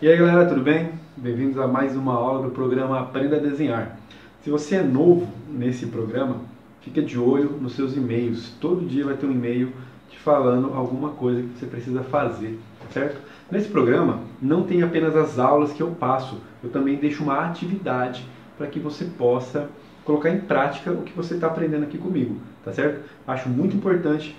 E aí galera, tudo bem? Bem-vindos a mais uma aula do programa Aprenda a Desenhar. Se você é novo nesse programa, fica de olho nos seus e-mails. Todo dia vai ter um e-mail te falando alguma coisa que você precisa fazer, certo? Nesse programa não tem apenas as aulas que eu passo, eu também deixo uma atividade para que você possa colocar em prática o que você está aprendendo aqui comigo, tá certo? Acho muito importante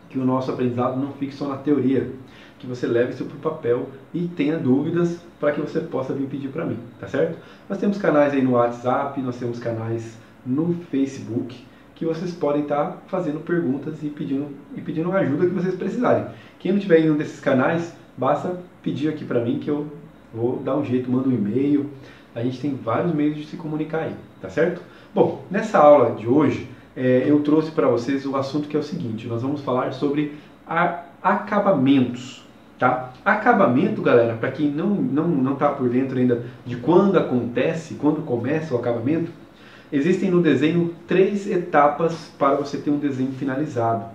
que o nosso aprendizado não fique só na teoria, que você leve isso para o papel e tenha dúvidas para que você possa vir pedir para mim, tá certo? Nós temos canais aí no WhatsApp, nós temos canais no Facebook, que vocês podem estar fazendo perguntas e pedindo ajuda que vocês precisarem. Quem não tiver em um desses canais, basta pedir aqui para mim que eu vou dar um jeito, mando um e-mail. A gente tem vários meios de se comunicar aí, tá certo? Bom, nessa aula de hoje, eu trouxe para vocês o assunto que é o seguinte: nós vamos falar sobre acabamentos. Tá? Acabamento, galera, para quem não está por dentro ainda de quando acontece, quando começa o acabamento, existem no desenho 3 etapas para você ter um desenho finalizado.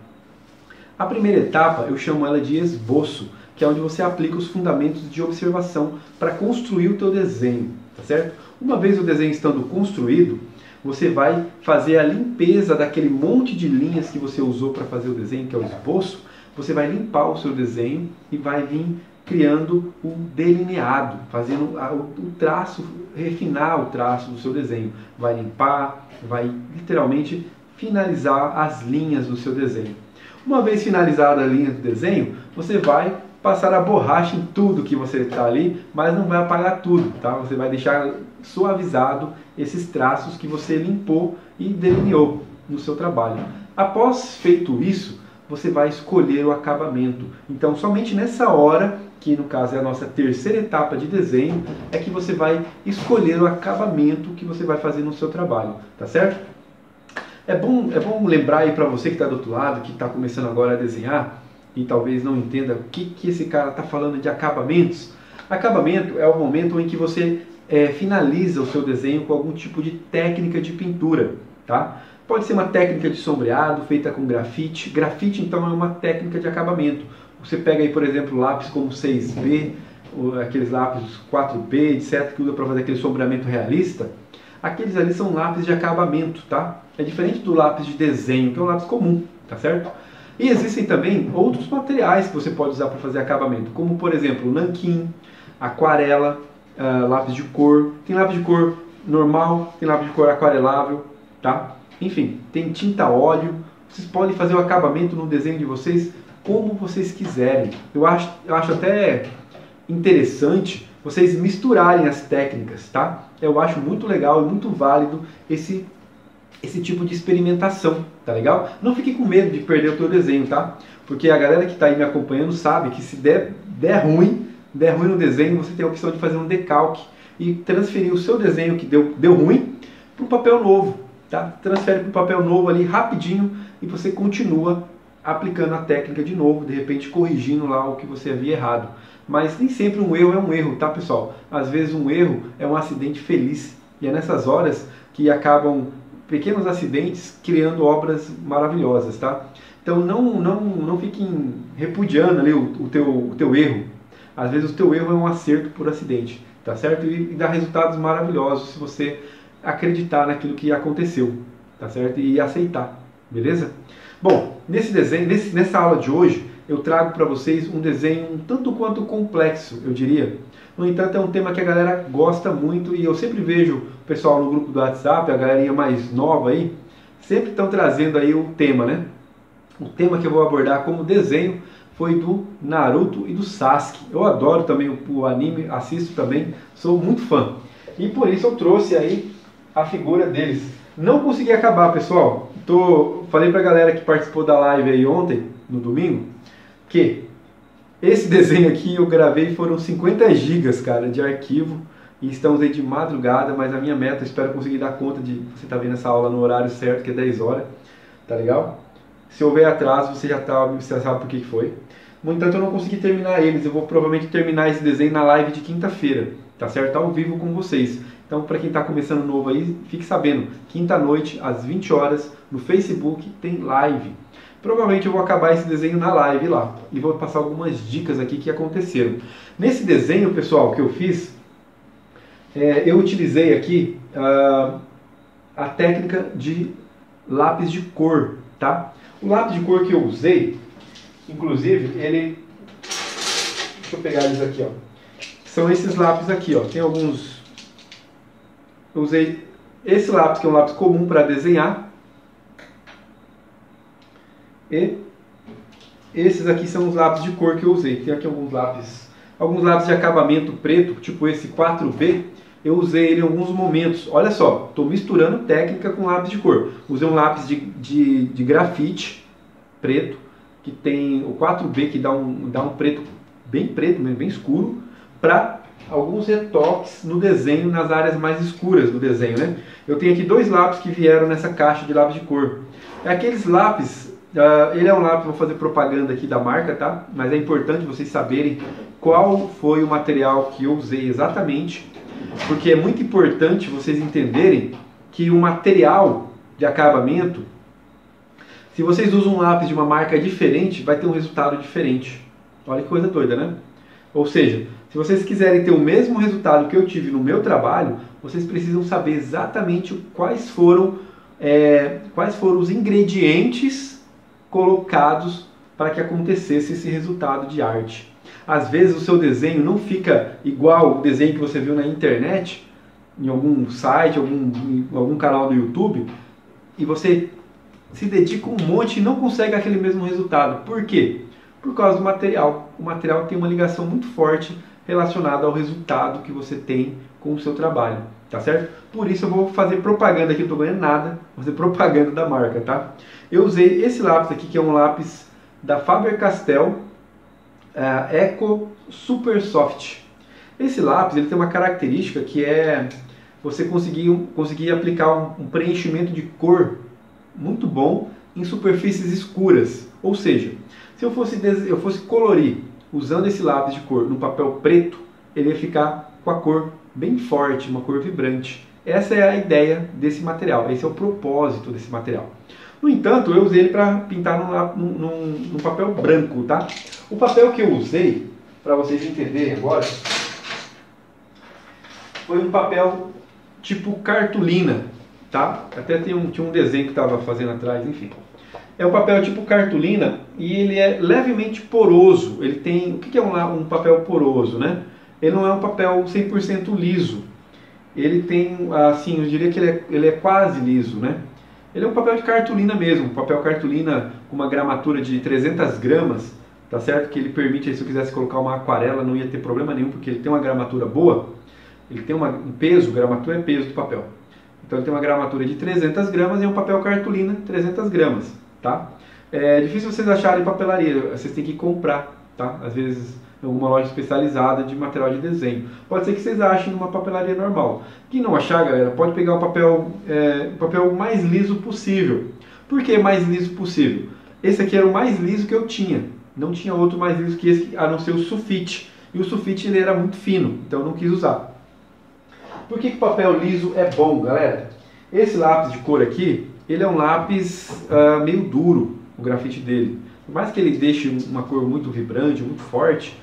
A primeira etapa eu chamo ela de esboço, que é onde você aplica os fundamentos de observação para construir o teu desenho, tá certo? Uma vez o desenho estando construído, você vai fazer a limpeza daquele monte de linhas que você usou para fazer o desenho, que é o esboço. Você vai limpar o seu desenho e vai vir criando o delineado, fazendo o traço, refinar o traço do seu desenho. Vai limpar, vai literalmente finalizar as linhas do seu desenho. Uma vez finalizada a linha do desenho, você vai passar a borracha em tudo que você está ali, mas não vai apagar tudo, tá? Você vai deixar suavizado esses traços que você limpou e delineou no seu trabalho. Após feito isso, você vai escolher o acabamento. Então, somente nessa hora, que no caso é a nossa terceira etapa de desenho, é que você vai escolher o acabamento que você vai fazer no seu trabalho, tá certo? É bom lembrar aí para você que está do outro lado, que está começando agora a desenhar, e talvez não entenda o que esse cara está falando de acabamentos. Acabamento é o momento em que você finaliza o seu desenho com algum tipo de técnica de pintura, tá? Pode ser uma técnica de sombreado feita com grafite. Grafite, então, é uma técnica de acabamento. Você pega aí, por exemplo, lápis como 6B, aqueles lápis 4B, etc., que usa para fazer aquele sombreamento realista. Aqueles ali são lápis de acabamento, tá? É diferente do lápis de desenho, que é um lápis comum, tá certo? E existem também outros materiais que você pode usar para fazer acabamento, como, por exemplo, nanquim, aquarela, lápis de cor. Tem lápis de cor normal, tem lápis de cor aquarelável, tá? Enfim, tem tinta óleo. Vocês podem fazer o acabamento no desenho de vocês como vocês quiserem. Eu acho até interessante vocês misturarem as técnicas, tá? Eu acho muito legal e muito válido esse tipo de experimentação, tá legal? Não fique com medo de perder o teu desenho, tá? Porque a galera que está aí me acompanhando sabe que se der ruim no desenho, você tem a opção de fazer um decalque e transferir o seu desenho que deu ruim para um papel novo. Tá? Transfere para o papel novo ali rapidinho e você continua aplicando a técnica de novo, de repente corrigindo lá o que você havia errado. Mas nem sempre um erro é um erro, tá, pessoal? Às vezes um erro é um acidente feliz e é nessas horas que acabam pequenos acidentes criando obras maravilhosas, tá? Então não fiquem repudiando ali o teu erro. Às vezes o teu erro é um acerto por acidente, tá certo? E dá resultados maravilhosos se você acreditar naquilo que aconteceu, tá certo? E aceitar, beleza? Bom, nessa aula de hoje, eu trago para vocês um desenho um tanto quanto complexo, eu diria. No entanto, é um tema que a galera gosta muito e eu sempre vejo o pessoal no grupo do WhatsApp, a galerinha mais nova aí, sempre estão trazendo aí o tema, né? O tema que eu vou abordar como desenho foi do Naruto e do Sasuke. Eu adoro também o anime, assisto também, sou muito fã. E por isso eu trouxe aí a figura deles. Não consegui acabar, pessoal. Falei pra galera que participou da live aí ontem, no domingo, que esse desenho aqui eu gravei, foram 50 gigas, cara, de arquivo, e estamos aí de madrugada, mas a minha meta, espero conseguir dar conta de você tá vendo essa aula no horário certo, que é 10 horas, tá legal? Se houver atraso, você já sabe por que foi. No entanto, eu não consegui terminar eles, eu vou provavelmente terminar esse desenho na live de quinta-feira, tá certo? Ao vivo com vocês. Então, para quem está começando novo aí, fique sabendo, quinta-noite, às 20 horas, no Facebook, tem live. Provavelmente eu vou acabar esse desenho na live lá e vou passar algumas dicas aqui que aconteceram. Nesse desenho, pessoal, que eu fiz, eu utilizei aqui a técnica de lápis de cor, tá? O lápis de cor que eu usei, inclusive, ele... Deixa eu pegar eles aqui, ó. São esses lápis aqui, ó. Tem alguns... Eu usei esse lápis, que é um lápis comum para desenhar. E esses aqui são os lápis de cor que eu usei. Tem aqui alguns lápis de acabamento preto, tipo esse 4B. Eu usei ele em alguns momentos. Olha só, estou misturando técnica com lápis de cor. Usei um lápis de grafite preto, que tem o 4B, que dá um preto mesmo, bem escuro, para alguns retoques no desenho, nas áreas mais escuras do desenho, né? Eu tenho aqui 2 lápis que vieram nessa caixa de lápis de cor. Aqueles lápis, ele é um lápis, vou fazer propaganda aqui da marca, tá? Mas é importante vocês saberem qual foi o material que eu usei exatamente, porque é muito importante vocês entenderem que o material de acabamento, se vocês usam um lápis de uma marca diferente, vai ter um resultado diferente. Olha que coisa doida, né? Ou seja, se vocês quiserem ter o mesmo resultado que eu tive no meu trabalho, vocês precisam saber exatamente quais foram os ingredientes colocados para que acontecesse esse resultado de arte. Às vezes o seu desenho não fica igual o desenho que você viu na internet, em algum site, algum canal do YouTube, e você se dedica um monte e não consegue aquele mesmo resultado. Por quê? Por causa do material. O material tem uma ligação muito forte relacionada ao resultado que você tem com o seu trabalho, tá certo? Por isso eu vou fazer propaganda aqui, não estou ganhando nada, vou fazer propaganda da marca, tá? Eu usei esse lápis aqui, que é um lápis da Faber-Castell Eco Super Soft. Esse lápis ele tem uma característica que é você conseguir aplicar um preenchimento de cor muito bom em superfícies escuras. Ou seja, se eu fosse colorir usando esse lápis de cor no papel preto, ele ia ficar com a cor bem forte, uma cor vibrante. Essa é a ideia desse material, esse é o propósito desse material. No entanto, eu usei ele para pintar num papel branco, tá? O papel que eu usei, para vocês entenderem agora, foi um papel tipo cartolina, tá? Até tinha um desenho que estava fazendo atrás, enfim. É um papel tipo cartolina e ele é levemente poroso. Ele tem... O que é um papel poroso, né? Ele não é um papel 100% liso. Ele tem, assim, eu diria que ele é quase liso, né? Ele é um papel de cartolina mesmo, um papel cartolina com uma gramatura de 300 gramas, tá certo? Que ele permite, se eu quisesse colocar uma aquarela, não ia ter problema nenhum, porque ele tem uma gramatura boa, ele tem um peso, gramatura é peso do papel. Então ele tem uma gramatura de 300 gramas e é um papel cartolina 300 gramas, tá? É difícil vocês acharem em papelaria, vocês têm que comprar, tá? Às vezes em alguma loja especializada de material de desenho. Pode ser que vocês achem numa papelaria normal. Quem não achar, galera, pode pegar o papel mais liso possível. Por que mais liso possível? Esse aqui era o mais liso que eu tinha. Não tinha outro mais liso que esse, a não ser o sulfite. E o sulfite ele era muito fino, então eu não quis usar. Por que o papel liso é bom, galera? Esse lápis de cor aqui, ele é um lápis meio duro, o grafite dele. Por mais que ele deixe uma cor muito vibrante, muito forte,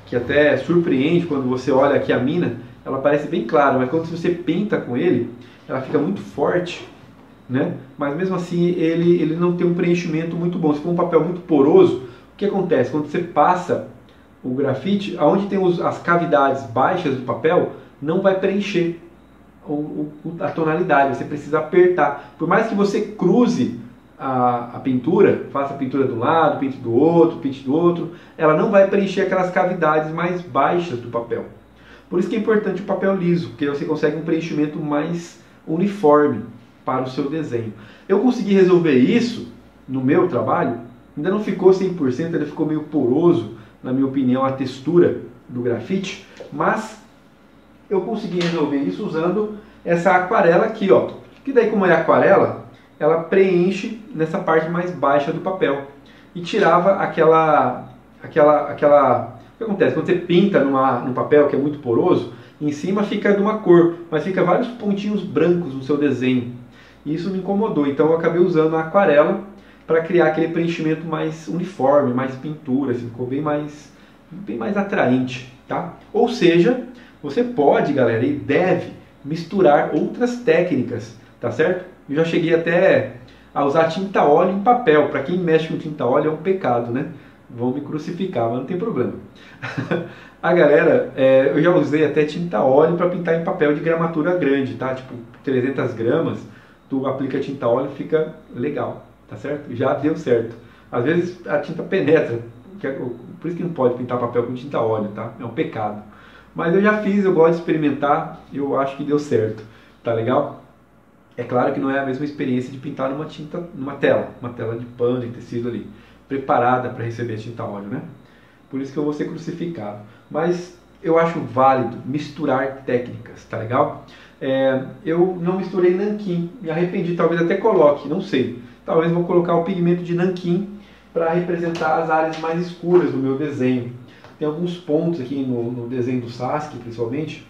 que até surpreende quando você olha aqui a mina, ela parece bem clara, mas quando você pinta com ele, ela fica muito forte, né? Mas mesmo assim ele não tem um preenchimento muito bom. Se for um papel muito poroso, o que acontece? Quando você passa o grafite, aonde tem as cavidades baixas do papel, não vai preencher a tonalidade, você precisa apertar. Por mais que você cruze a pintura, faça a pintura de um lado, pinte do outro, ela não vai preencher aquelas cavidades mais baixas do papel. Por isso que é importante o papel liso, porque você consegue um preenchimento mais uniforme para o seu desenho. Eu consegui resolver isso no meu trabalho, ainda não ficou 100%, ele ficou meio poroso, na minha opinião, a textura do grafite, mas eu consegui resolver isso usando essa aquarela aqui, ó. Que daí, como é aquarela, ela preenche nessa parte mais baixa do papel e tirava aquela... O que acontece? Quando você pinta num papel que é muito poroso, em cima fica de uma cor, mas fica vários pontinhos brancos no seu desenho. E isso me incomodou, então eu acabei usando a aquarela para criar aquele preenchimento mais uniforme, mais pintura, assim, ficou bem mais atraente, tá? Ou seja, você pode, galera, e deve misturar outras técnicas, tá certo? Eu já cheguei até a usar tinta óleo em papel. Para quem mexe com tinta óleo é um pecado, né? Vão me crucificar, mas não tem problema. A galera, eu já usei até tinta óleo para pintar em papel de gramatura grande, tá? Tipo 300 gramas, tu aplica tinta óleo e fica legal, tá certo? Já deu certo. Às vezes a tinta penetra, por isso que não pode pintar papel com tinta óleo, tá? É um pecado. Mas eu já fiz, eu gosto de experimentar, eu acho que deu certo, tá legal? É claro que não é a mesma experiência de pintar numa tela de pano, de tecido ali, preparada para receber a tinta óleo, né? Por isso que eu vou ser crucificado. Mas eu acho válido misturar técnicas, tá legal? Eu não misturei nanquim, me arrependi, talvez até coloque, não sei. Talvez vou colocar o pigmento de nanquim para representar as áreas mais escuras do meu desenho. Tem alguns pontos aqui no desenho do Sasuke, principalmente,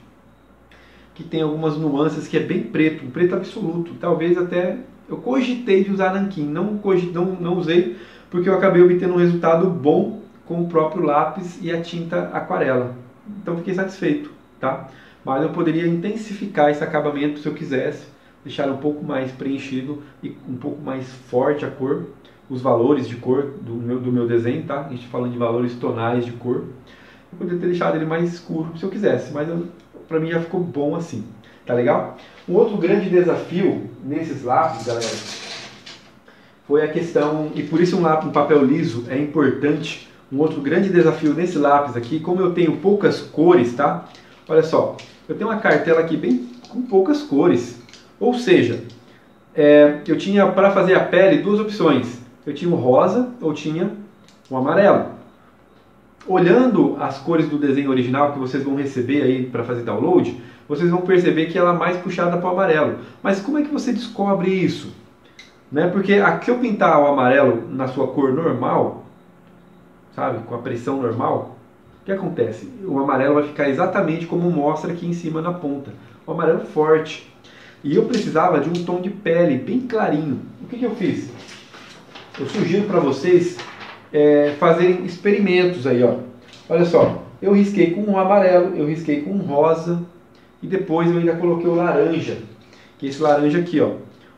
que tem algumas nuances que é bem preto, um preto absoluto. Talvez até eu cogitei de usar nanquim, não usei, porque eu acabei obtendo um resultado bom com o próprio lápis e a tinta aquarela. Então fiquei satisfeito, tá? Mas eu poderia intensificar esse acabamento se eu quisesse, deixar um pouco mais preenchido e um pouco mais forte a cor, os valores de cor do meu desenho, tá? A gente falando de valores tonais de cor. Eu poderia ter deixado ele mais escuro se eu quisesse, mas pra mim já ficou bom assim, tá legal? Um outro grande desafio nesses lápis, galera, foi a questão, e por isso um papel liso é importante. Um outro grande desafio nesse lápis aqui, como eu tenho poucas cores, tá? Olha só, eu tenho uma cartela aqui bem com poucas cores, ou seja, eu tinha para fazer a pele duas opções. Eu tinha o rosa ou tinha o amarelo. Olhando as cores do desenho original que vocês vão receber aí para fazer download, vocês vão perceber que ela é mais puxada para o amarelo. Mas como é que você descobre isso? Né? Porque se eu pintar o amarelo na sua cor normal, sabe, com a pressão normal, o que acontece? O amarelo vai ficar exatamente como mostra aqui em cima na ponta. O amarelo forte. E eu precisava de um tom de pele bem clarinho. O que eu fiz? Eu sugiro para vocês fazerem experimentos aí, ó. Olha só, eu risquei com um amarelo, eu risquei com um rosa e depois eu ainda coloquei o laranja, que é esse laranja aqui, ó.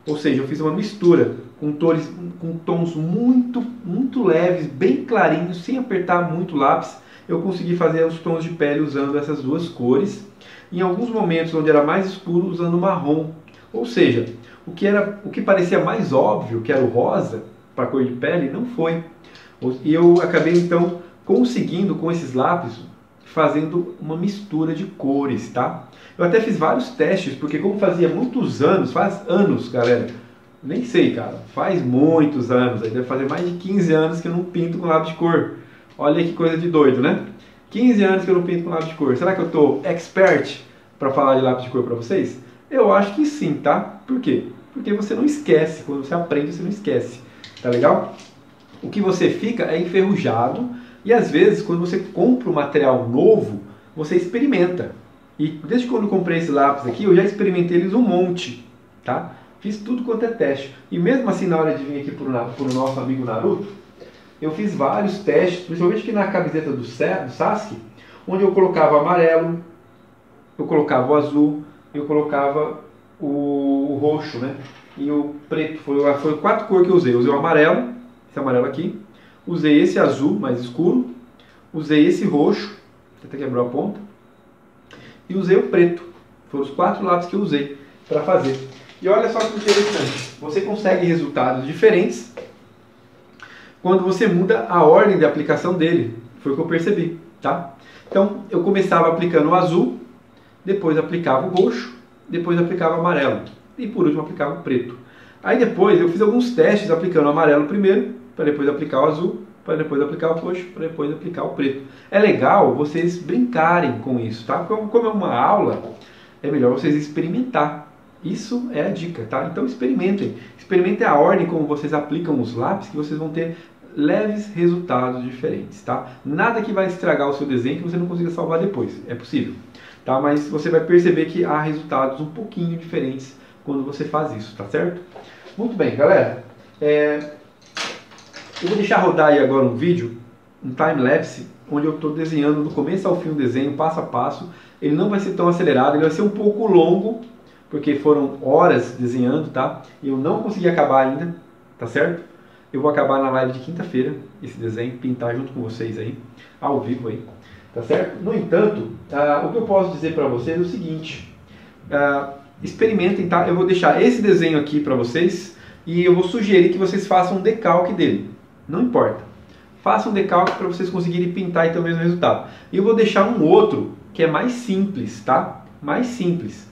Ou seja, eu fiz uma mistura com tons muito, muito leves, bem clarinhos, sem apertar muito o lápis. Eu consegui fazer os tons de pele usando essas duas cores. Em alguns momentos onde era mais escuro, usando marrom. Ou seja, o que parecia mais óbvio, que era o rosa, para a cor de pele, não foi. E eu acabei então conseguindo com esses lápis fazendo uma mistura de cores, tá? Eu até fiz vários testes, porque como fazia muitos anos, faz anos, galera, nem sei, cara, faz muitos anos, aí deve fazer mais de 15 anos que eu não pinto com lápis de cor. Olha que coisa de doido, né? 15 anos que eu não pinto com lápis de cor. Será que eu tô expert para falar de lápis de cor para vocês? Eu acho que sim, tá? Por quê? Porque você não esquece, quando você aprende você não esquece, tá legal? O que você fica é enferrujado e às vezes quando você compra um material novo, você experimenta. E desde quando eu comprei esse lápis aqui, eu já experimentei eles um monte, tá? Fiz tudo quanto é teste. E mesmo assim, na hora de vir aqui pro nosso amigo Naruto, eu fiz vários testes, principalmente aqui na camiseta do Sasuke, onde eu colocava amarelo, eu colocava o azul, eu colocava o roxo, né? E o preto. Foi 4 cores que eu usei. Eu usei o amarelo, esse amarelo aqui, usei esse azul mais escuro, usei esse roxo, até quebrou a ponta, e usei o preto. Foram os 4 lápis que eu usei para fazer. E olha só que interessante, você consegue resultados diferentes quando você muda a ordem de aplicação dele. Foi o que eu percebi, tá? Então eu começava aplicando o azul, depois aplicava o roxo, depois aplicava o amarelo e por último aplicava o preto. Aí depois eu fiz alguns testes aplicando o amarelo primeiro, para depois aplicar o azul, para depois aplicar o roxo, para depois aplicar o preto. É legal vocês brincarem com isso, tá? Como é uma aula, é melhor vocês experimentar. Isso é a dica, tá? Então experimentem. Experimentem a ordem como vocês aplicam os lápis, que vocês vão ter leves resultados diferentes, tá? Nada que vai estragar o seu desenho que você não consiga salvar depois. É possível, tá? Mas você vai perceber que há resultados um pouquinho diferentes quando você faz isso, tá certo? Muito bem, galera. Eu vou deixar rodar aí agora um vídeo, um time-lapse, onde eu estou desenhando do começo ao fim o desenho, passo a passo. Ele não vai ser tão acelerado, ele vai ser um pouco longo, porque foram horas desenhando, tá? E eu não consegui acabar ainda, tá certo? Eu vou acabar na live de quinta-feira, esse desenho, pintar junto com vocês aí, ao vivo aí, tá certo? No entanto, o que eu posso dizer para vocês é o seguinte, experimentem, tá? Eu vou deixar esse desenho aqui para vocês e eu vou sugerir que vocês façam um decalque dele, não importa. Façam um decalque para vocês conseguirem pintar e ter o mesmo resultado. E eu vou deixar um outro que é mais simples, tá? Mais simples.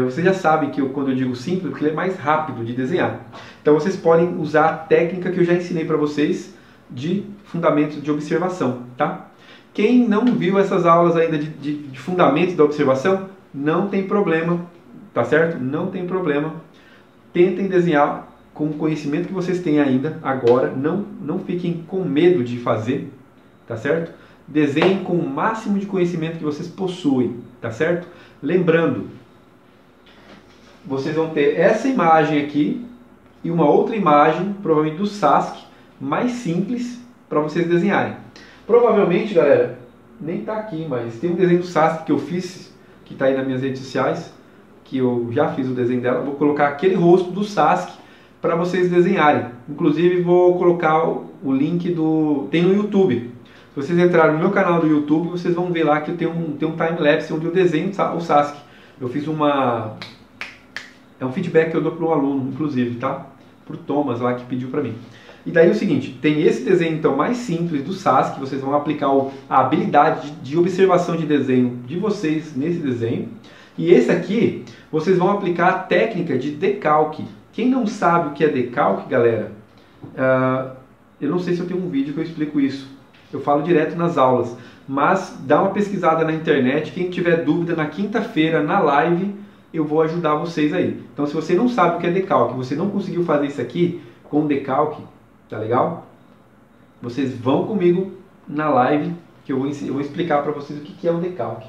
Vocês já sabem que quando eu digo simples, porque ele é mais rápido de desenhar. Então vocês podem usar a técnica que eu já ensinei para vocês de fundamentos de observação, tá? Quem não viu essas aulas ainda de fundamentos da observação, não tem problema, tá certo? Não tem problema. Tentem desenhar com o conhecimento que vocês têm ainda agora, não fiquem com medo de fazer, tá certo? Desenhem com o máximo de conhecimento que vocês possuem, tá certo? Lembrando, vocês vão ter essa imagem aqui e uma outra imagem, provavelmente do Sasuke, mais simples para vocês desenharem. Provavelmente, galera, nem está aqui, mas tem um desenho do Sasuke que eu fiz, que está aí nas minhas redes sociais, que eu já fiz o desenho dela. Vou colocar aquele rosto do Sasuke para vocês desenharem. Inclusive vou colocar o link tem no YouTube. Se vocês entrarem no meu canal do YouTube, vocês vão ver lá que tem um time-lapse onde eu desenho o Sasuke. Eu fiz é um feedback que eu dou para um aluno, inclusive, tá? Pro Thomas lá que pediu para mim. E daí é o seguinte, tem esse desenho então mais simples do Sasuke, vocês vão aplicar a habilidade de observação de desenho de vocês nesse desenho. E esse aqui, vocês vão aplicar a técnica de decalque. Quem não sabe o que é decalque, galera, eu não sei se eu tenho um vídeo que eu explico isso. Eu falo direto nas aulas, mas dá uma pesquisada na internet. Quem tiver dúvida, na quinta-feira, na live, eu vou ajudar vocês aí. Então, se você não sabe o que é decalque, você não conseguiu fazer isso aqui com decalque, tá legal? Vocês vão comigo na live, que eu vou explicar para vocês o que é um decalque.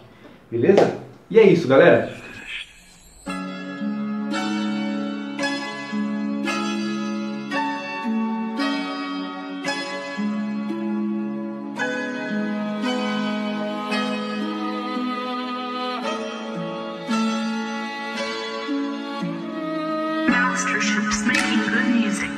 Beleza? E é isso, galera. Masterships making good music.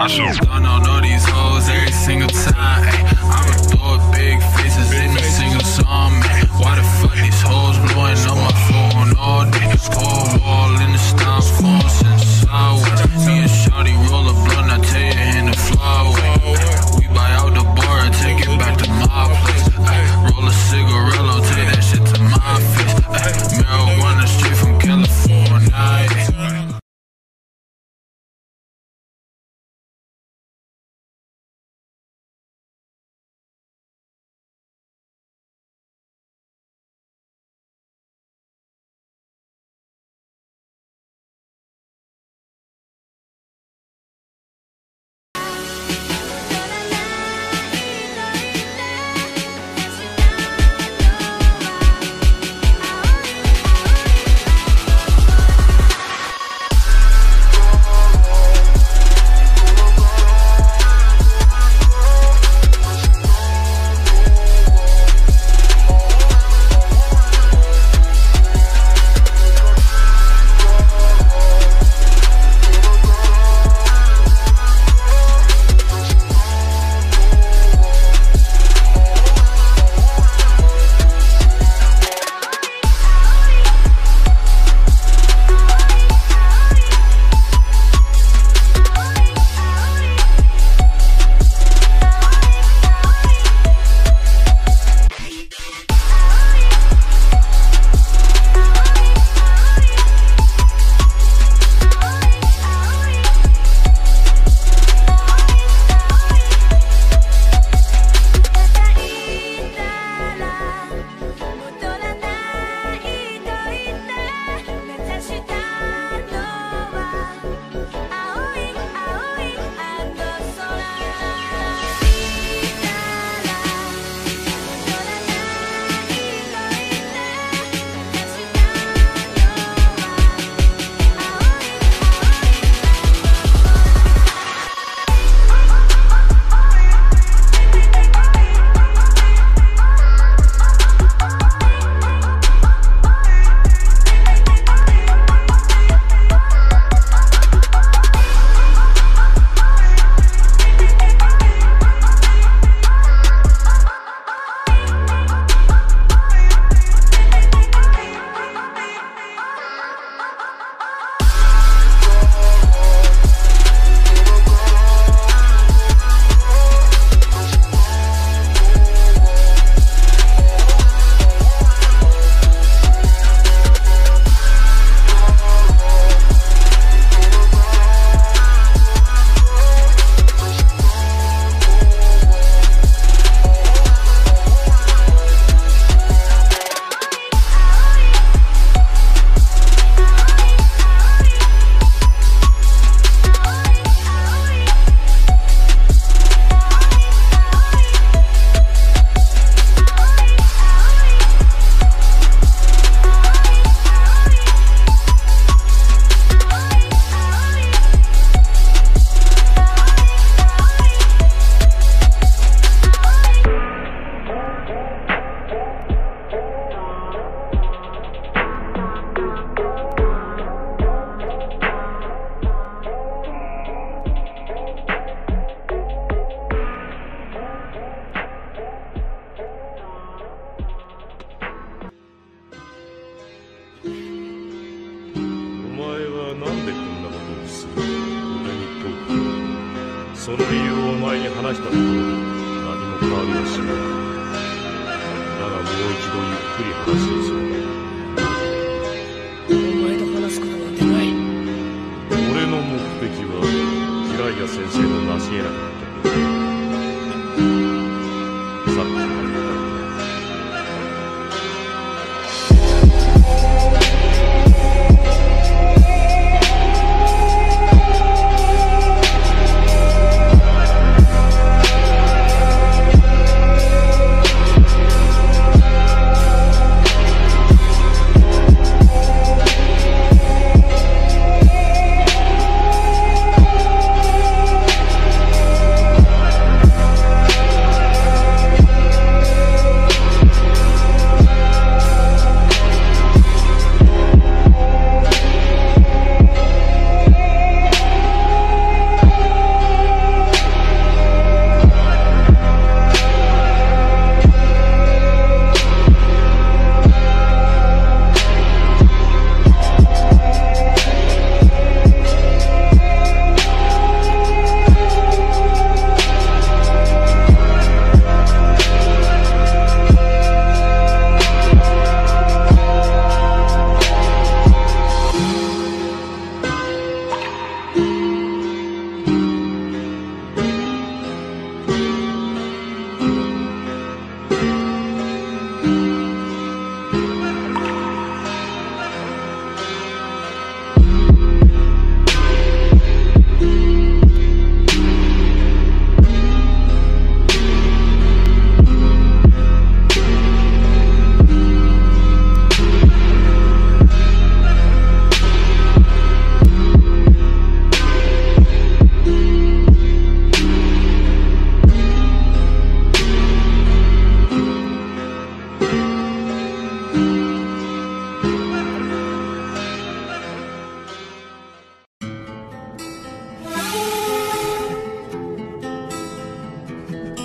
I should done on all these hoes every single time. Ay, I'ma throw big faces in a single song, man. Why the fuck these hoes blowing on my phone all day? Cold wall in the styrofoam since sideways. Me and Shawty roll a blunt, I tell you, in the flyway. We buy out the bar and take it back to my place. Ay, roll a cigarello, take that shit to my face. Ay, marijuana straight from California. Ay.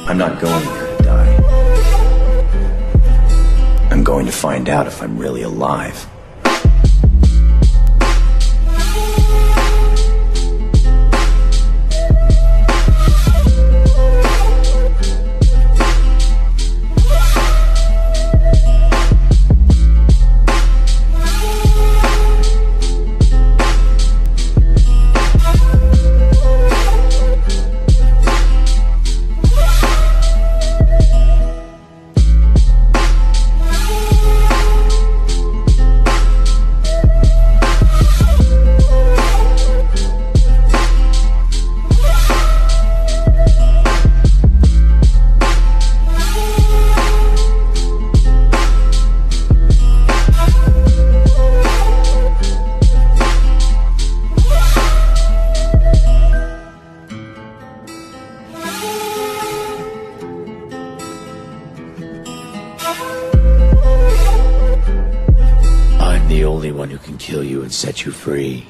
I'm not going there to die. I'm going to find out if I'm really alive. I'm the only one who can kill you and set you free.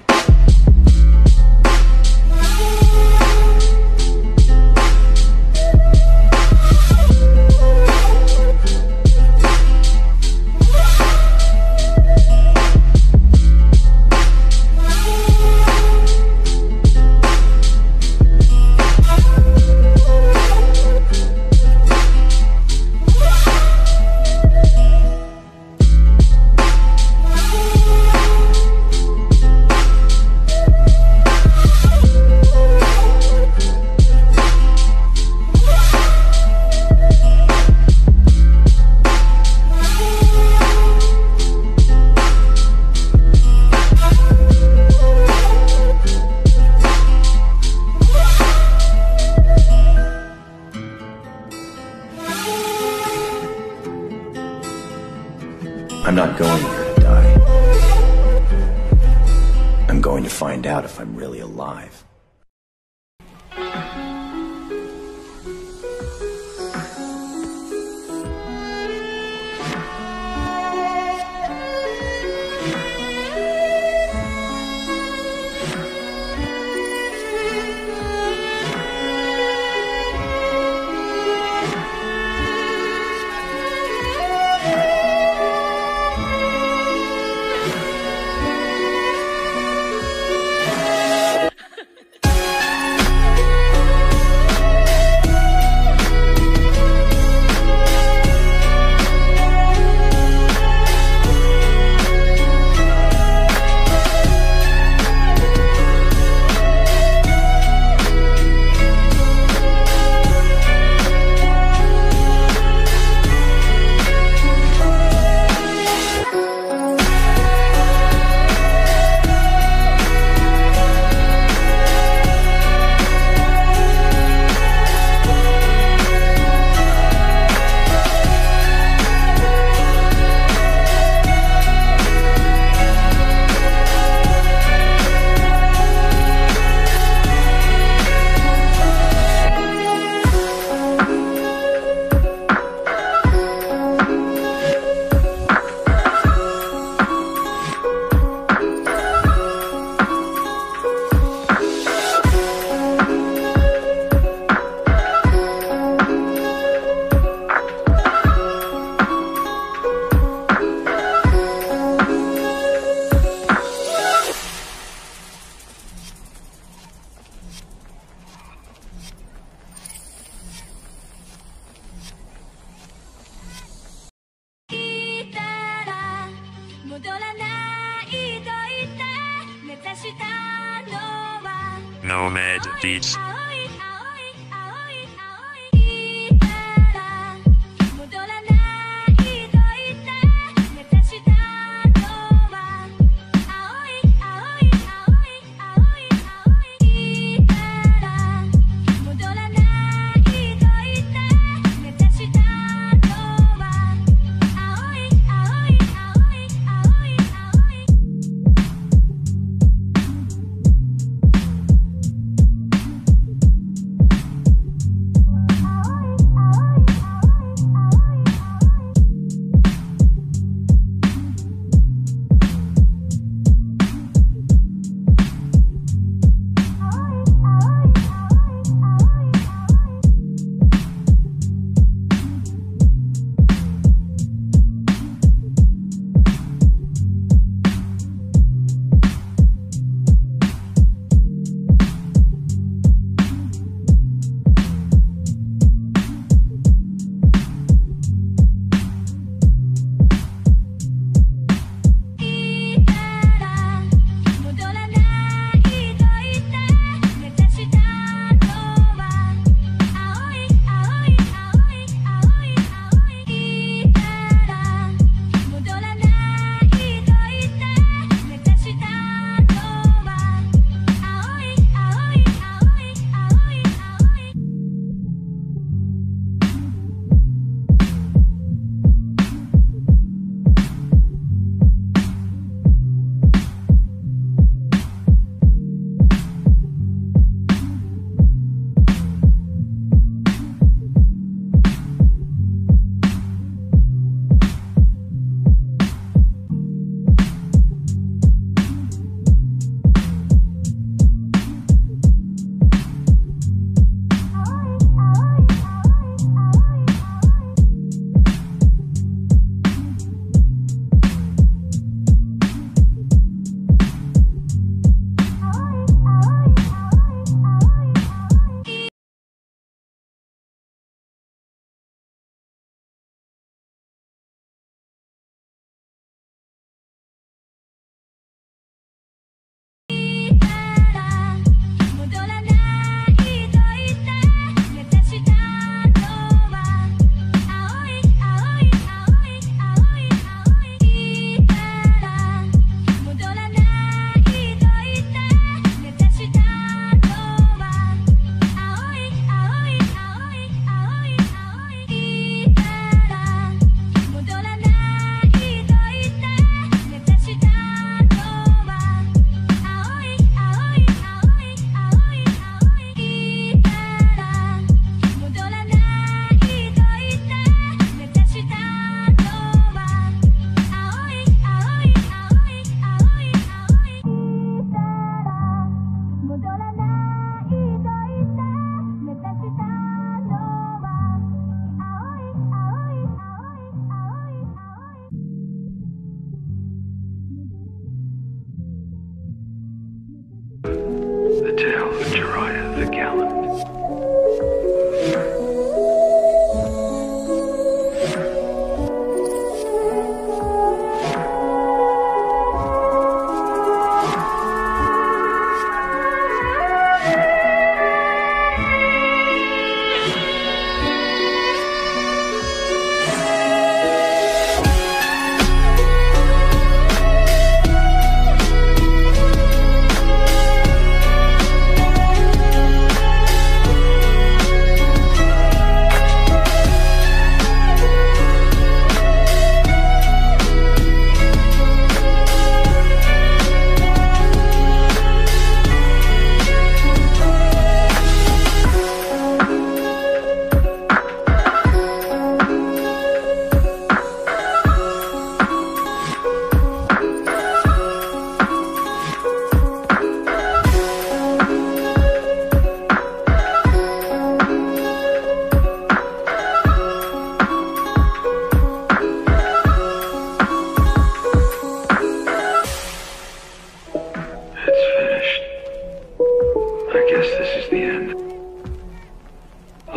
I'm not going there to die. I'm going to find out if I'm really alive. Nomad Beats.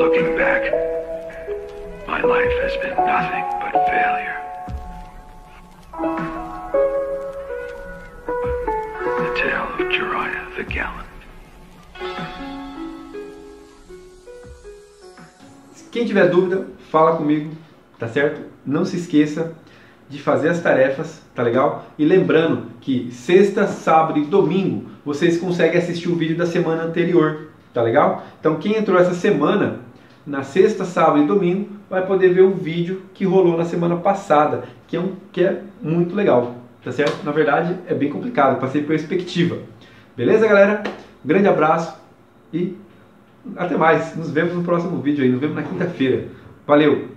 Looking back, my life has been nothing but failure. The tale of Jiraiya the Gallant. Quem tiver dúvida, fala comigo, tá certo? Não se esqueça de fazer as tarefas, tá legal? E lembrando que sexta, sábado e domingo vocês conseguem assistir o vídeo da semana anterior, tá legal? Então quem entrou essa semana, na sexta, sábado e domingo, vai poder ver o vídeo que rolou na semana passada, que é muito legal, tá certo? Na verdade é bem complicado, passei perspectiva. Beleza, galera? Um grande abraço e até mais. Nos vemos no próximo vídeo aí, nos vemos na quinta-feira. Valeu!